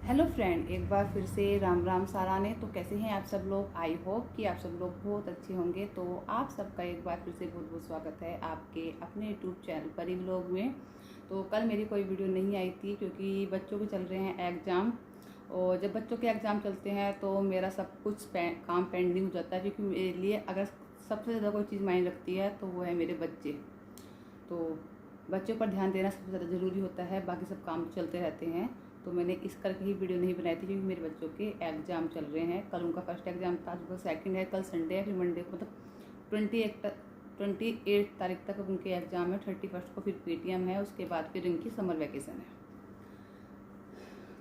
Hello friend, एक बार फिर से राम राम साराने। तो कैसे हैं आप सब लोग? आई होप कि आप सब लोग बहुत अच्छे होंगे। तो आप सबका एक बार फिर से बहुत बहुत स्वागत है आपके अपने यूट्यूब चैनल परी व्लॉग में। तो कल मेरी कोई वीडियो नहीं आई थी क्योंकि बच्चों के चल रहे हैं एग्ज़ाम, और जब बच्चों के एग्ज़ाम चलते हैं तो मेरा सब कुछ काम पेंडिंग हो जाता है। क्योंकि मेरे लिए अगर सबसे ज़्यादा कोई चीज़ मायने रखती है तो वो है मेरे बच्चे। तो बच्चों पर ध्यान देना सबसे ज़्यादा ज़रूरी होता है, बाकी सब काम चलते रहते हैं। तो मैंने इस करके ही वीडियो नहीं बनाई थी क्योंकि मेरे बच्चों के एग्ज़ाम चल रहे हैं। कल उनका फर्स्ट एग्ज़ाम था, जो सेकंड है, कल संडे है, फिर मंडे को मतलब 28 तारीख तक उनके एग्ज़ाम है। 31 को फिर पेटीएम है, उसके बाद फिर इनकी समर वैकेशन है।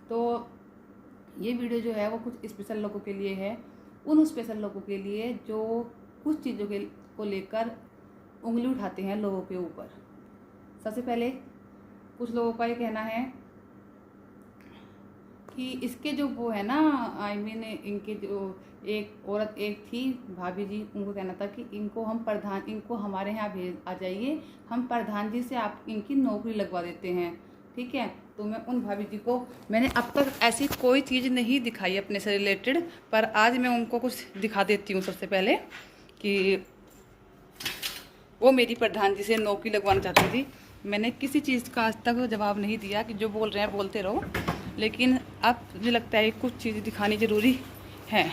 तो ये वीडियो जो है वो कुछ स्पेशल लोगों के लिए है, उन स्पेशल लोगों के लिए जो कुछ चीज़ों के को लेकर उंगली उठाते हैं लोगों के ऊपर। सबसे पहले कुछ लोगों का ये कहना है कि इसके जो वो है ना, इनके जो एक औरत एक थी भाभी जी, उनको कहना था कि इनको हमारे यहाँ भेज आ जाइए, हम प्रधान जी से आप इनकी नौकरी लगवा देते हैं। ठीक है, तो मैं उन भाभी जी को, मैंने अब तक ऐसी कोई चीज़ नहीं दिखाई अपने से रिलेटेड, पर आज मैं उनको कुछ दिखा देती हूँ। सबसे पहले कि वो मेरी प्रधान जी से नौकरी लगवाना चाहती थी। मैंने किसी चीज़ का आज तक जवाब नहीं दिया कि जो बोल रहे हैं बोलते रहो, लेकिन अब मुझे लगता है कुछ चीज़ दिखानी ज़रूरी है,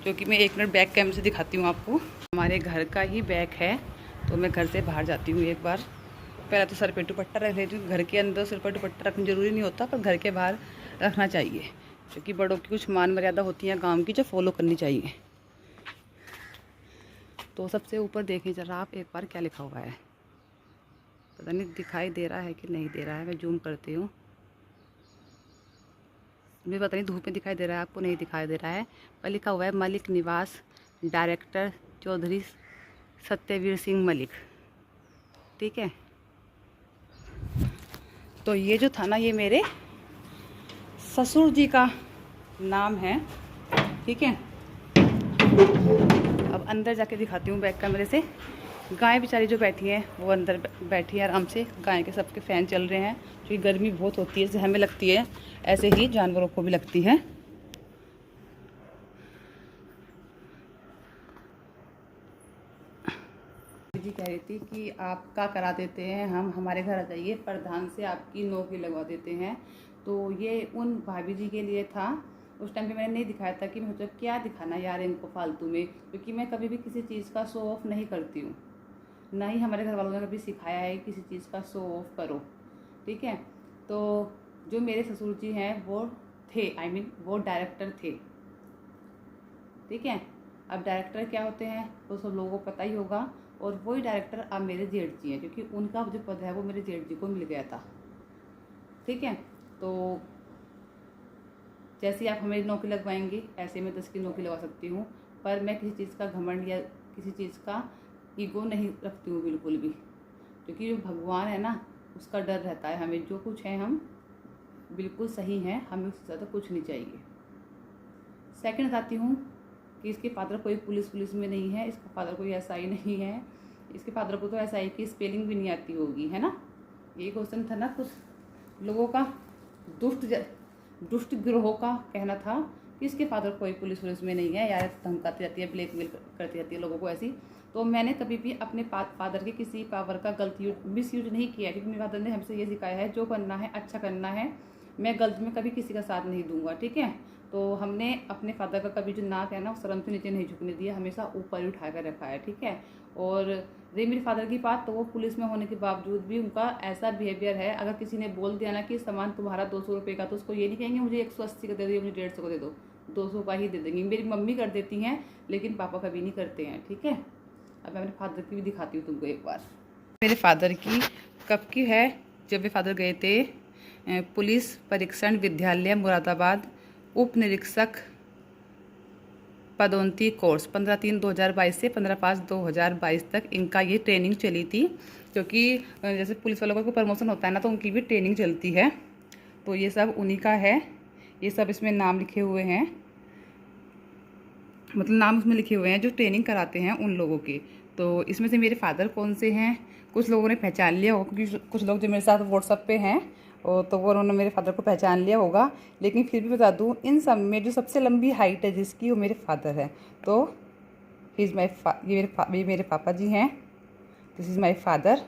जो कि मैं 1 मिनट बैक कैमरे से दिखाती हूँ आपको। हमारे घर का ही बैग है, तो मैं घर से बाहर जाती हूँ एक बार। पहले तो सर पे दुपट्टा रख लेती हूँ। घर के अंदर सिर पर दुपट्टा रखना ज़रूरी नहीं होता, पर घर के बाहर रखना चाहिए, क्योंकि बड़ों की कुछ मान मर्यादा होती है गाँव की, जो फॉलो करनी चाहिए। तो सबसे ऊपर देखें जरा आप एक बार क्या लिखा हुआ है, पता नहीं दिखाई दे रहा है कि नहीं दे रहा है। मैं जूम करती हूँ, मुझे पता नहीं धूप में दिखाई दे रहा है आपको, नहीं दिखाई दे रहा है। पर लिखा हुआ है मलिक निवास, डायरेक्टर चौधरी सत्यवीर सिंह मलिक। ठीक है, तो ये जो था ना, ये मेरे ससुर जी का नाम है। ठीक है, अब अंदर जाके दिखाती हूँ बैक कैमरे से। गाय बेचारी जो बैठी हैं वो अंदर बैठी है आराम से। गाय के सबके फ़ैन चल रहे हैं, क्योंकि गर्मी बहुत होती है, जैसे हमें लगती है ऐसे ही जानवरों को भी लगती है। जी कह रही थी कि आप क्या करा देते हैं, हम हमारे घर आ जाइए, प्रधान से आपकी नौकरी लगवा देते हैं। तो ये उन भाभी जी के लिए था। उस टाइम पे मैंने नहीं दिखाया था कि मैं सोचा क्या दिखाना यार इनको फालतू में, क्योंकि मैं कभी भी किसी चीज़ का शो ऑफ नहीं करती हूँ, ना ही हमारे घर वालों ने कभी सिखाया है किसी चीज़ का शो ऑफ करो। ठीक है, तो जो मेरे ससुर जी हैं वो थे, वो डायरेक्टर थे। ठीक है, अब डायरेक्टर क्या होते हैं वो सब लोगों को पता ही होगा, और वही डायरेक्टर अब मेरे जेठ जी हैं, क्योंकि उनका जो पद है वो मेरे जेठ जी को मिल गया था। ठीक है, तो जैसे आप हमें नौकरी लगवाएंगे ऐसे मैं 10 की नौकरी लगवा सकती हूँ, पर मैं किसी चीज़ का घमंड या किसी चीज़ का ईगो नहीं रखती हूँ बिल्कुल भी, क्योंकि जो भगवान है ना उसका डर रहता है हमें। जो कुछ है हम बिल्कुल सही हैं, हमें उससे ज़्यादा कुछ नहीं चाहिए। सेकंड बताती हूँ कि इसके फादर कोई पुलिस में नहीं है, इसका फादर कोई एसआई नहीं है। इसके फादर को तो एसआई की स्पेलिंग भी नहीं आती होगी, है ना। ये क्वेश्चन था ना कुछ लोगों का, दुष्ट गिरोह का कहना था कि इसके फादर कोई पुलिस में नहीं है, यार धमकाती जाती है, ब्लैकमेल करती जाती है लोगों को ऐसी। तो मैंने कभी भी अपने फादर के किसी पावर का गलत मिस यूज नहीं किया, क्योंकि मेरे फादर ने हमसे ये सिखाया है जो करना है अच्छा करना है, मैं गलत में कभी किसी का साथ नहीं दूंगा। ठीक है, तो हमने अपने फादर का कभी जो नाक है ना वो शर्म से नीचे नहीं झुकने दिया, हमेशा ऊपर ही उठा कर रखा है। ठीक है, और रही मेरे फादर की बात, तो वो पुलिस में होने के बावजूद भी उनका ऐसा बिहेवियर है, अगर किसी ने बोल दिया ना कि सामान तुम्हारा 200 रुपये का, तो उसको ये नहीं कहेंगे मुझे 180 का दे दो, मुझे 150 का दे दो, 200 का ही दे देंगे। मेरी मम्मी कर देती हैं, लेकिन पापा कभी नहीं करते हैं। ठीक है, अब मैं अपने फादर की भी दिखाती हूँ तुमको एक बार। मेरे फादर की कब की है, जब मेरे फादर गए थे पुलिस परीक्षण विद्यालय मुरादाबाद, उप निरीक्षक पदोन्नति कोर्स 15/3/2022 से 15/5/2022 तक इनका ये ट्रेनिंग चली थी। क्योंकि जैसे पुलिस वालों का प्रमोशन होता है ना, तो उनकी भी ट्रेनिंग चलती है। तो ये सब उन्हीं का है, ये सब इसमें नाम लिखे हुए हैं, मतलब नाम उसमें लिखे हुए हैं जो ट्रेनिंग कराते हैं उन लोगों के। तो इसमें से मेरे फादर कौन से हैं कुछ लोगों ने पहचान लिया होगा, क्योंकि कुछ लोग जो मेरे साथ व्हाट्सएप पे हैं और तो वो उन्होंने मेरे फादर को पहचान लिया होगा। लेकिन फिर भी बता दूँ, इन सब में जो सबसे लंबी हाइट है जिसकी, वो मेरे फादर है। तो ही इज़ माई ये मेरे पापा जी हैं। This is my father.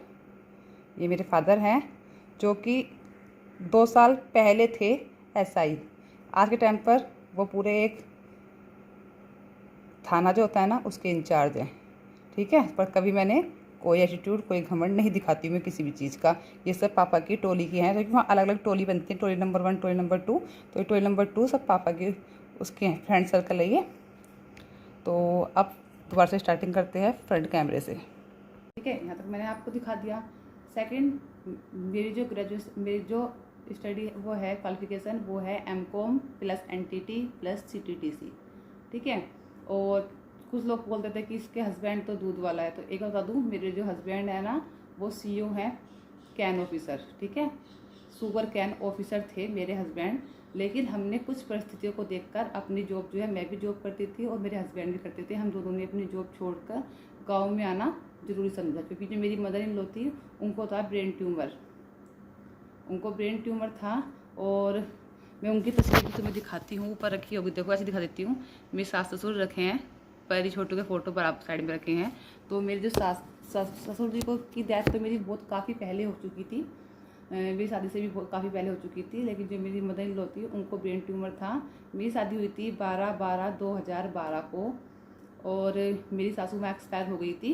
ये मेरे फादर हैं जो कि 2 साल पहले थे एसआई। आज के टाइम पर वो पूरे एक थाना जो होता है ना, उसके इंचार्ज हैं। ठीक है, पर कभी मैंने कोई एटीट्यूड, कोई घमंड नहीं दिखाती हूँ मैं किसी भी चीज़ का। ये सब पापा की टोली की हैं, क्योंकि वहाँ अलग अलग टोली बनती है, टोली नंबर 1, टोली नंबर 2। तो ये टोली नंबर 2 सब पापा के उसके हैं, फ्रेंड सर्कल है ये। तो अब दोबारा से स्टार्टिंग करते हैं फ्रंट कैमरे से। ठीक है, यहाँ तक मैंने आपको दिखा दिया। सेकंड, मेरी जो स्टडी वो है, क्वालिफिकेशन वो है एमकॉम प्लस एनटीटी प्लस सीटीटीसी। ठीक है, और कुछ लोग बोलते थे कि इसके हस्बैंड तो दूध वाला है। तो एक बता दूँ, मेरे जो हस्बैंड है ना, वो सीईओ हैं, कैन ऑफिसर। ठीक है, शुगर कैन ऑफिसर थे मेरे हस्बैंड। लेकिन हमने कुछ परिस्थितियों को देखकर अपनी जॉब जो है, मैं भी जॉब करती थी और मेरे हस्बैंड भी करते थे, हम दोनों ने अपनी जॉब छोड़कर गांव में आना ज़रूरी समझा। क्योंकि जो मेरी मदर इन लॉ थी, उनको था ब्रेन ट्यूमर। उनको ब्रेन ट्यूमर था। और मैं उनकी तस्वीर भी तुम्हें दिखाती हूँ, ऊपर रखी होगी, देखो ऐसे दिखा देती हूँ। मेरे सास ससुर रखे हैं, पहली छोटू के फ़ोटो पर आप साइड में रखे हैं। तो मेरे जो ससुर जी को की डेथ तो मेरी बहुत काफ़ी पहले हो चुकी थी, मेरी शादी से भी बहुत काफ़ी पहले हो चुकी थी। लेकिन जो मेरी मदर इन लॉ थी, उनको ब्रेन ट्यूमर था। मेरी शादी हुई थी 12/12/2012 को, और मेरी सासू माँ एक्सपायर हो गई थी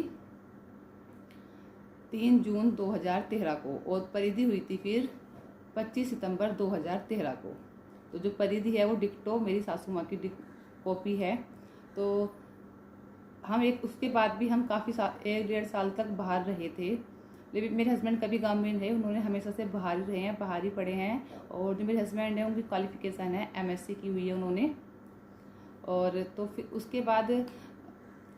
3 जून 2013 को, और परिधि हुई थी फिर 25 सितंबर 2013 को। तो जो परिधि है वो डिक्टो मेरी सासू माँ की कॉपी है। तो हम उसके बाद भी हम काफ़ी 1-1.5 साल तक बाहर रहे थे। लेकिन मेरे हस्बैंड कभी गांव में नहीं रहे, उन्होंने हमेशा से बाहर ही रहे हैं, बाहर ही पढ़े हैं। और जो मेरे हस्बैंड हैं, उनकी क्वालिफिकेशन है एमएससी की हुई है उन्होंने। और तो फिर उसके बाद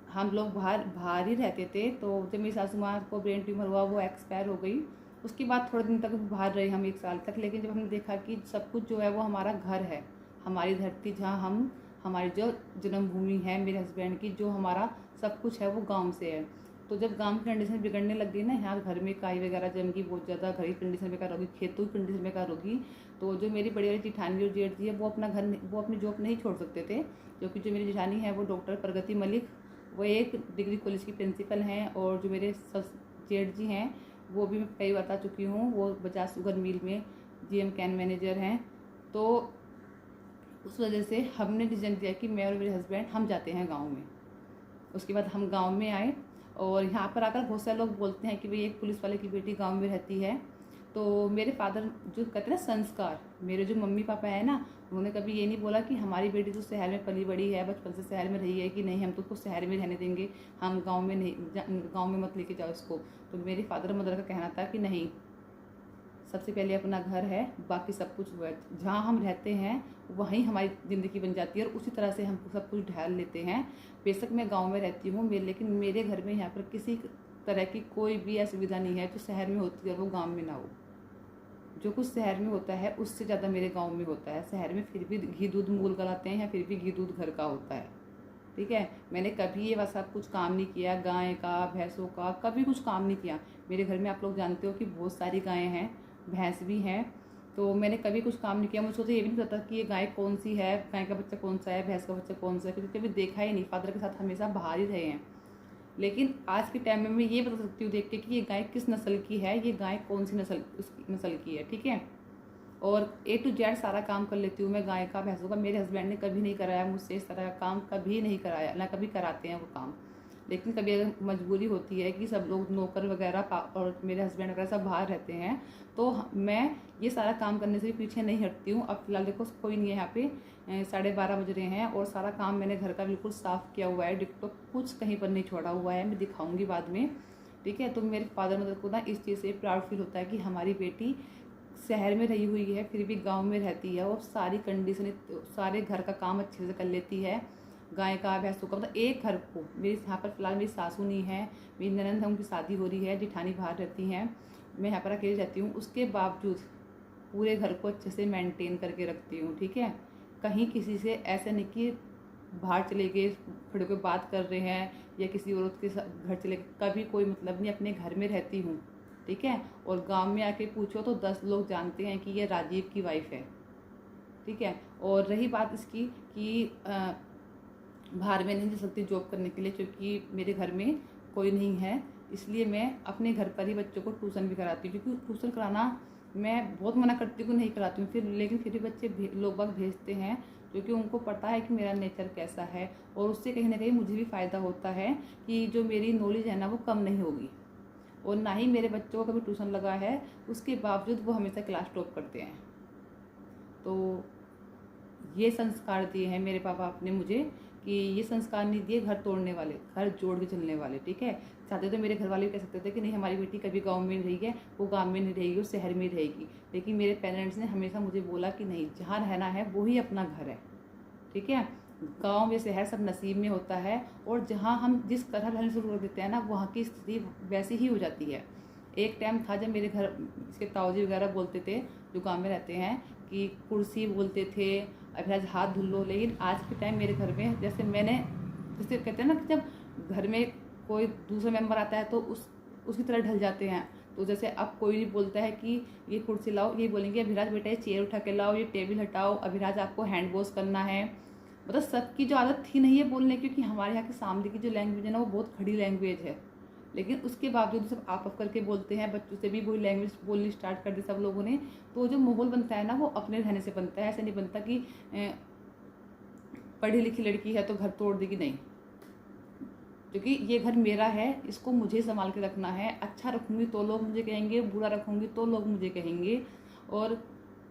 हम लोग बाहर ही रहते थे। तो जब मेरी सासू माँ को ब्रेन ट्यूमर हुआ, वो एक्सपायर हो गई। उसके बाद थोड़े दिन तक बाहर रहे हम, 1 साल तक। लेकिन जब हमने देखा कि सब कुछ जो है वो हमारा घर है, हमारी धरती, जहाँ हमारी जो जन्मभूमि है मेरे हस्बैंड की, जो हमारा सब कुछ है वो गांव से है। तो जब गांव की कंडीशन बिगड़ने लग गई ना, यहाँ घर में काई वगैरह जम गई बहुत ज़्यादा, घर की कंडीशन बेकार होगी, खेतों की कंडीशन बेकार होगी। तो जो मेरी बड़ी वाली जेठानी और जेठ जी है, वो अपनी जॉब नहीं छोड़ सकते थे। क्योंकि जो मेरी जेठानी है वो डॉक्टर प्रगति मलिक, वो एक डिग्री कॉलेज की प्रिंसिपल हैं। और जो मेरे जेठ जी हैं, वो भी मैं कई बार बता चुकी हूँ, वो बजाज शुगर मिल में जीएम कैन मैनेजर हैं। तो उस वजह से हमने डिसीजन दिया कि मैं और मेरे हस्बैंड हम जाते हैं गांव में। उसके बाद हम गांव में आए, और यहाँ पर आकर बहुत सारे लोग बोलते हैं कि भाई एक पुलिस वाले की बेटी गांव में रहती है। तो मेरे फादर जो कहते हैं ना संस्कार, मेरे जो मम्मी पापा है ना, उन्होंने कभी ये नहीं बोला कि हमारी बेटी तो शहर में पली बड़ी है, बचपन से शहर में रही है, कि नहीं हम तो उसको शहर में रहने देंगे, हम गाँव में नहीं, गाँव में मत लेके जाओ इसको। तो मेरे फादर मदर का कहना था कि नहीं, सबसे पहले अपना घर है, बाकी सब कुछ जहाँ हम रहते हैं वहीं हमारी ज़िंदगी बन जाती है, और उसी तरह से हम सब कुछ ढाल लेते हैं। बेशक मैं गांव में रहती हूँ, लेकिन मेरे घर में यहाँ पर किसी तरह की कोई भी असुविधा नहीं है जो शहर में होती है वो गांव में ना हो। जो कुछ शहर में होता है उससे ज़्यादा मेरे गांव में होता है। शहर में फिर भी घी दूध मूल कराते हैं, या फिर भी घी दूध घर का होता है। ठीक है, मैंने कभी ये वैसा कुछ काम नहीं किया, गाय का, भैंसों का कभी कुछ काम नहीं किया। मेरे घर में आप लोग जानते हो कि बहुत सारी गायें हैं, भैंस भी हैं। तो मैंने कभी कुछ काम नहीं किया। मुझको तो ये भी नहीं पता कि ये गाय कौन सी है, गाय का बच्चा कौन सा है, भैंस का बच्चा कौन सा है, क्योंकि कभी देखा ही नहीं। फादर के साथ हमेशा बाहर ही रहे हैं। लेकिन आज के टाइम में मैं ये बता सकती हूँ देख के कि ये गाय किस नस्ल की है, ये गाय कौन सी नस्ल की है। ठीक है, और A to Z सारा काम कर लेती हूँ मैं, गाय का, भैंसों का। मेरे हस्बैंड ने कभी नहीं कराया मुझसे इस तरह का काम, कभी नहीं कराया, ना कभी कराते हैं वो काम। लेकिन कभी अगर मजबूरी होती है कि सब लोग नौकर वगैरह और मेरे हस्बैंड वगैरह सब बाहर रहते हैं, तो मैं ये सारा काम करने से भी पीछे नहीं हटती हूँ। अब फिलहाल देखो कोई नहीं है यहाँ पे, 12:30 बज रहे हैं, और सारा काम मैंने घर का बिल्कुल साफ़ किया हुआ है, डिक्टो कुछ कहीं पर नहीं छोड़ा हुआ है, मैं दिखाऊंगी बाद में। ठीक है, तो मेरे फादर मदर को ना इस चीज़ से प्राउड फील होता है कि हमारी बेटी शहर में रही हुई है फिर भी गांव में रहती है, और सारी कंडीशन, सारे घर का काम अच्छे से कर लेती है। गाय का, भैंसों का, मतलब एक घर को। मेरे यहाँ पर फिलहाल मेरी सासू नहीं है, मेरी ननंद है, उनकी शादी हो रही है, जिठानी बाहर रहती हैं, मैं यहाँ पर अकेली रहती हूँ। उसके बावजूद पूरे घर को अच्छे से मेंटेन करके रखती हूँ। ठीक है, कहीं किसी से ऐसा नहीं कि बाहर चले गए, खड़े होकर बात कर रहे हैं, या किसी औरत के घर चले गए, कभी कोई मतलब नहीं, अपने घर में रहती हूँ। ठीक है। और गांव में आके पूछो तो 10 लोग जानते हैं कि ये राजीव की वाइफ है, ठीक है। और रही बात इसकी कि बाहर में नहीं जा सकती जॉब करने के लिए, क्योंकि मेरे घर में कोई नहीं है, इसलिए मैं अपने घर पर ही बच्चों को ट्यूशन भी कराती हूँ। क्योंकि ट्यूशन कराना मैं बहुत मना करती हूँ, नहीं कराती हूँ, लेकिन फिर भी बच्चे लोग बाग भेजते हैं, क्योंकि उनको पता है कि मेरा नेचर कैसा है। और उससे कहीं ना कहीं मुझे भी फ़ायदा होता है कि जो मेरी नॉलेज है ना वो कम नहीं होगी। और ना ही मेरे बच्चों को कभी ट्यूशन लगा है, उसके बावजूद वो हमेशा क्लास टॉप करते हैं। तो ये संस्कार दिए हैं मेरे पापा आपने मुझे, कि ये संस्कार नहीं दिए घर तोड़ने वाले, घर जोड़ के चलने वाले, ठीक है। चाहते तो मेरे घर वाले भी कह सकते थे कि नहीं हमारी बेटी कभी गांव में रही है, वो गांव में नहीं रहेगी, वो शहर में रहेगी, लेकिन मेरे पेरेंट्स ने हमेशा मुझे बोला कि नहीं, जहाँ रहना है वो ही अपना घर है, ठीक है। गांव या शहर सब नसीब में होता है, और जहाँ हम जिस तरह रहने शुरू कर देते हैं ना, वहाँ की स्थिति वैसी ही हो जाती है। एक टाइम था जब मेरे घर इसके ताऊजी वगैरह बोलते थे जो गाँव में रहते हैं कि कुर्सी बोलते थे, अभिराज हाथ धुल लो, लेकिन आज के टाइम मेरे घर में जैसे कहते हैं ना कि जब घर में कोई दूसरा मेंबर आता है तो उसकी तरह ढल जाते हैं। तो जैसे अब कोई नहीं बोलता है कि ये कुर्सी लाओ, ये बोलेंगे अभिराज बेटा ये चेयर उठा के लाओ, ये टेबल हटाओ, अभिराज आपको हैंड वॉश करना है। मतलब सबकी जो आदत थी नहीं है बोलने, क्योंकि हमारे यहाँ के सामने की जो लैंग्वेज है ना वो बहुत खड़ी लैंग्वेज है, लेकिन उसके बावजूद सब आप करके बोलते हैं, बच्चों से भी वही लैंग्वेज बोलनी स्टार्ट कर दी सब लोगों ने। तो जो माहौल बनता है ना वो अपने रहने से बनता है, ऐसे नहीं बनता कि पढ़ी लिखी लड़की है तो घर तोड़ देगी, नहीं। क्योंकि ये घर मेरा है, इसको मुझे संभाल के रखना है। अच्छा रखूँगी तो लोग मुझे कहेंगे, बुरा रखूँगी तो लोग मुझे कहेंगे। और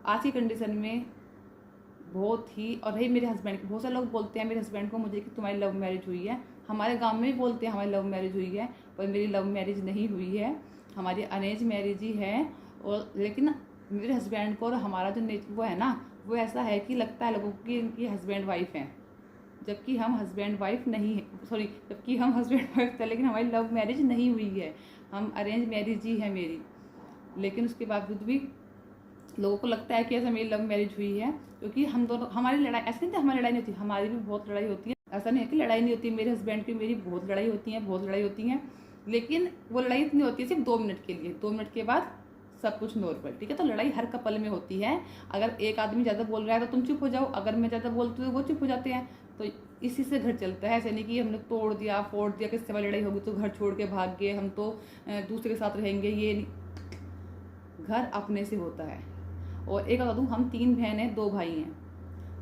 आज की कंडीशन में बहुत ही, और रही मेरे हस्बैंड की, बहुत सारे लोग बोलते हैं मेरे हस्बैंड को मुझे कि तुम्हारी लव मैरिज हुई है। हमारे गांव में भी बोलते हैं हमारी लव मैरिज हुई है, पर मेरी लव मैरिज नहीं हुई है, हमारी अरेंज मैरिज ही है। और लेकिन मेरे हस्बैंड को और हमारा जो नेचर वो है ना, वो ऐसा है कि लगता है लोगों को कि इनकी हस्बैंड वाइफ हैं, जबकि हम हस्बैंड वाइफ नहीं है, जबकि हम हस्बैंड वाइफ थे, लेकिन हमारी लव मैरिज नहीं हुई है, हम अरेंज मैरिज ही है मेरी। लेकिन उसके बावजूद भी लोगों को लगता है कि ऐसा मेरी लव मैरिज हुई है, क्योंकि हम दोनों, हमारी लड़ाई ऐसे नहीं, हमारी लड़ाई नहीं होती, हमारी भी बहुत लड़ाई होती है। ऐसा नहीं है कि लड़ाई नहीं होती, मेरे हस्बैंड की मेरी बहुत लड़ाई होती है, बहुत लड़ाई होती है, लेकिन वो लड़ाई इतनी होती है सिर्फ 2 मिनट के लिए, 2 मिनट के बाद सब कुछ नॉर्मल, ठीक है। तो लड़ाई हर कपल में होती है। अगर एक आदमी ज़्यादा बोल रहा है तो तुम चुप हो जाओ, अगर मैं ज़्यादा बोलती हूँ वो चुप हो जाते हैं। तो इसी से घर चलता है, ऐसे नहीं कि हमने तोड़ दिया फोड़ दिया, किससे वाली लड़ाई होगी तो घर छोड़ के भाग गए, हम तो दूसरे के साथ रहेंगे, ये नहीं। घर अपने से होता है। और एक बता दूँ, हम 3 बहन हैं 2 भाई हैं,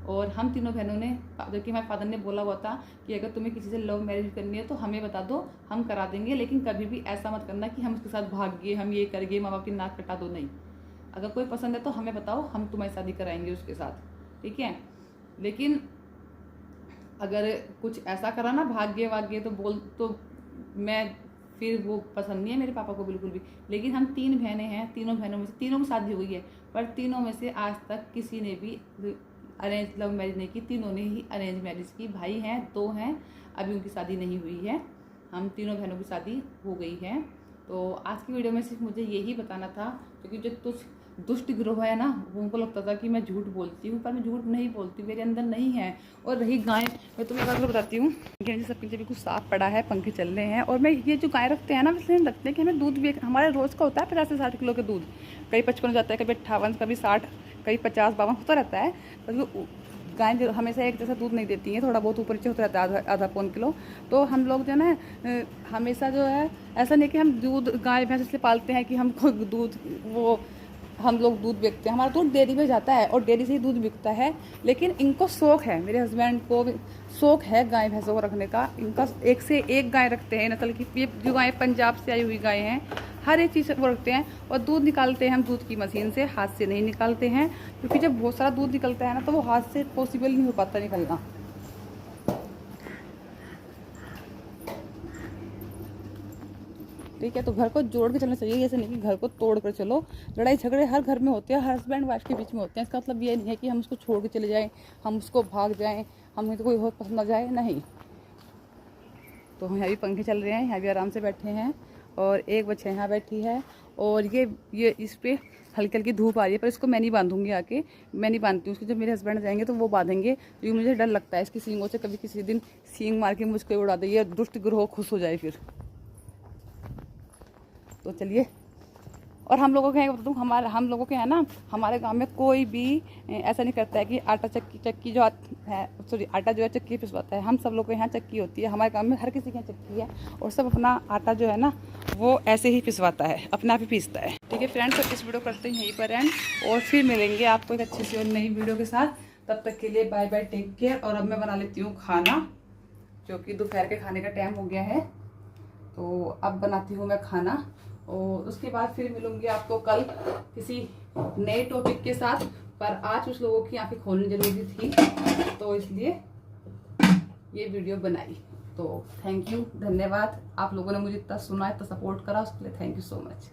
और हम तीनों बहनों ने, जबकि हमारे फादर ने बोला हुआ था कि अगर तुम्हें किसी से लव मैरिज करनी है तो हमें बता दो, हम करा देंगे, लेकिन कभी भी ऐसा मत करना कि हम उसके साथ भाग गए, हम ये कर गए, माँ बाप की नाक कटा दो, नहीं। अगर कोई पसंद है तो हमें बताओ, हम तुम्हारी शादी कराएंगे उसके साथ, ठीक है। लेकिन अगर कुछ ऐसा करा ना भाग गए तो मैं फिर वो पसंद नहीं है मेरे पापा को बिल्कुल भी। लेकिन हम 3 बहनें हैं, तीनों बहनों में से तीनों की शादी हो गई है, पर तीनों में से आज तक किसी ने भी अरेंज लव मैरिज नहीं की, तीनों ने ही अरेंज मैरिज की। भाई हैं 2 हैं, अभी उनकी शादी नहीं हुई है, हम तीनों बहनों की शादी हो गई है। तो आज की वीडियो में सिर्फ मुझे यही बताना था, क्योंकि जो दुष्ट गिरोह है ना, उनको लगता था कि मैं झूठ बोलती हूँ, पर मैं झूठ नहीं बोलती, मेरे अंदर नहीं है। और रही गाय, मैं तुम्हें एक बात बताती हूँ, सब पीछे भी कुछ साफ पड़ा है, पंखे चल रहे हैं, और मैं ये जो गाय रखते हैं ना, इसलिए रखते हैं कि हमें दूध भी, हमारे रोज़ का होता है 50 से 60 किलो का दूध, कभी 55 हो जाता है, कभी 58, कभी 60, कभी 50-52 होता रहता है। पर गाय जो हमेशा एक जैसा दूध नहीं देती है, थोड़ा बहुत ऊपर नीचे होता रहता है, आधा पौन किलो। तो हम लोग जो है ना हमेशा जो है, ऐसा नहीं कि हम दूध गाय भैंस इसलिए पालते हैं कि हमको दूध, वो हम लोग दूध बेचते हैं, हमारा दूध डेयरी में जाता है और डेयरी से ही दूध बिकता है। लेकिन इनको शौक है, मेरे हस्बैंड को भी शौक है गाय भैंसों को रखने का, इनका एक से एक गाय रखते हैं नस्ल की। ये जो गाय पंजाब से आई हुई गाय हैं, हर एक चीज़ वो रखते हैं। और दूध निकालते हैं हम दूध की मशीन से, हाथ से नहीं निकालते हैं, क्योंकि जब बहुत सारा दूध निकलता है ना तो वो हाथ से पॉसिबल नहीं हो पाता निकलना। ठीक है, तो घर को जोड़ के चलना चाहिए, ऐसे नहीं कि घर को तोड़ कर चलो। लड़ाई झगड़े हर घर में होते हैं, हर हस्बैंड वाइफ के बीच में होते हैं। इसका मतलब ये नहीं है कि हम उसको छोड़ के चले जाएं, हम उसको भाग जाएं, हमें तो कोई और पसंद आ जाए, नहीं। तो यहाँ भी पंखे चल रहे हैं, यहाँ भी आराम से बैठे हैं, और एक बच्चा यहाँ बैठी है, और ये इस पर हल्की हल्की धूप आ रही है, पर इसको मैं नहीं बांधूंगी आके, मैं नहीं बांधती हूँ उसको। जब मेरे हस्बैंड जाएंगे तो वो बांधेंगे, क्योंकि मुझे डर लगता है इसकी सींगों से, कभी किसी दिन सींग मार के मुझको उड़ा दे, ये दुष्ट ग्रोह खुश हो जाए फिर। तो चलिए और हम लोगों के यहाँ बता दूँ, हम लोगों के यहाँ ना, हमारे गांव में कोई भी ऐसा नहीं करता है कि आटा चक्की जो है, सॉरी, आटा जो है चक्की पिसवाता है। हम सब लोग के यहाँ चक्की होती है, हमारे गांव में हर किसी के यहाँ चक्की है, और सब अपना आटा जो है ना वो ऐसे ही पिसवाता है, अपने आप ही पीसता है। ठीक है फ्रेंड्स, तो इस वीडियो करते हैं यहीं पर एंड, और फिर मिलेंगे आपको एक अच्छी सी और नई वीडियो के साथ। तब तक के लिए बाय बाय, टेक केयर। और अब मैं बना लेती हूँ खाना, जो कि दोपहर के खाने का टाइम हो गया है। तो अब बनाती हूँ मैं खाना, और उसके बाद फिर मिलूंगी आपको कल किसी नए टॉपिक के साथ। पर आज कुछ लोगों की आंखें खोलनी जरूरी थी, तो इसलिए ये वीडियो बनाई। तो थैंक यू, धन्यवाद। आप लोगों ने मुझे इतना सुना, इतना सपोर्ट करा, उसके लिए थैंक यू सो मच।